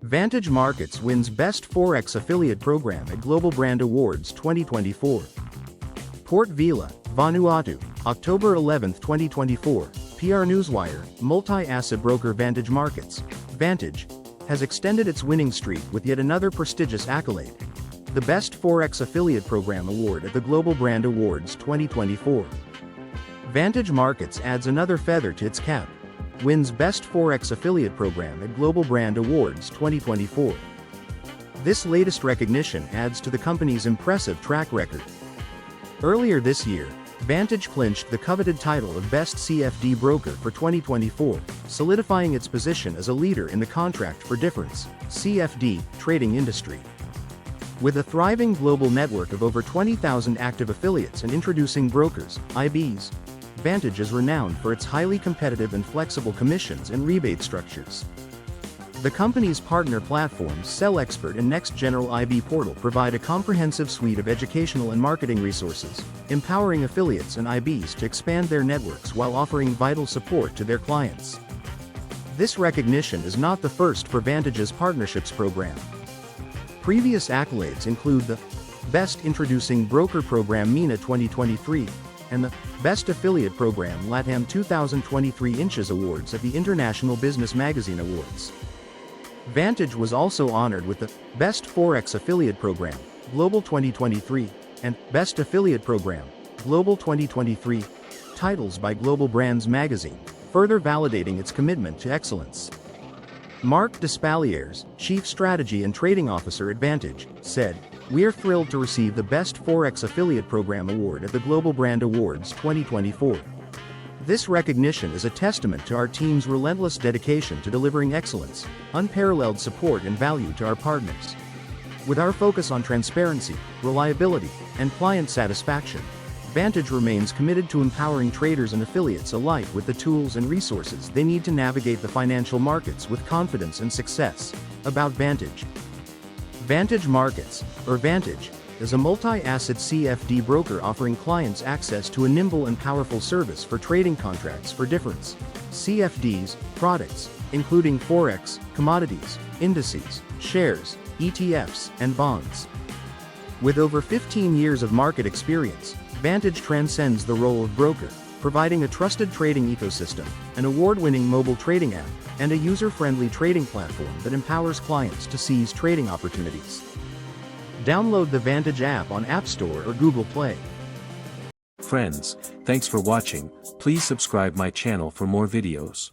Vantage Markets wins Best Forex Affiliate Program at Global Brand Awards 2024. Port Vila, Vanuatu, October 11, 2024. PR Newswire, multi-asset broker Vantage Markets, Vantage, has extended its winning streak with yet another prestigious accolade, the Best Forex Affiliate Program Award at the Global Brand Awards 2024. Vantage Markets adds another feather to its cap, wins Best Forex Affiliate Program at Global Brand Awards 2024. This latest recognition adds to the company's impressive track record. Earlier this year, Vantage clinched the coveted title of Best CFD Broker for 2024, solidifying its position as a leader in the contract for difference (CFD) trading industry. With a thriving global network of over 20,000 active affiliates and introducing brokers, IBs, Vantage is renowned for its highly competitive and flexible commissions and rebate structures. The company's partner platforms SellExpert and Next General IB Portal provide a comprehensive suite of educational and marketing resources, empowering affiliates and IBs to expand their networks while offering vital support to their clients. This recognition is not the first for Vantage's partnerships program. Previous accolades include the Best Introducing Broker Program MENA 2023 and the Best Affiliate Program LATAM 2023 Inches Awards at the International Business Magazine Awards. Vantage was also honored with the Best Forex Affiliate Program, Global 2023, and Best Affiliate Program, Global 2023, titles by Global Brands Magazine, further validating its commitment to excellence. Mark Despaliers, Chief Strategy and Trading Officer at Vantage, said, "We're thrilled to receive the Best Forex Affiliate Program Award at the Global Brand Awards 2024. This recognition is a testament to our team's relentless dedication to delivering excellence, unparalleled support and value to our partners. With our focus on transparency, reliability, and client satisfaction, Vantage remains committed to empowering traders and affiliates alike with the tools and resources they need to navigate the financial markets with confidence and success." About Vantage. Vantage Markets, or Vantage, is a multi-asset CFD broker offering clients access to a nimble and powerful service for trading contracts for difference CFDs, products, including Forex, commodities, indices, shares, ETFs, and bonds. With over 15 years of market experience, Vantage transcends the role of broker, providing a trusted trading ecosystem, an award-winning mobile trading app, and a user-friendly trading platform that empowers clients to seize trading opportunities. Download the Vantage app on App Store or Google Play. Friends, thanks for watching. Please subscribe my channel for more videos.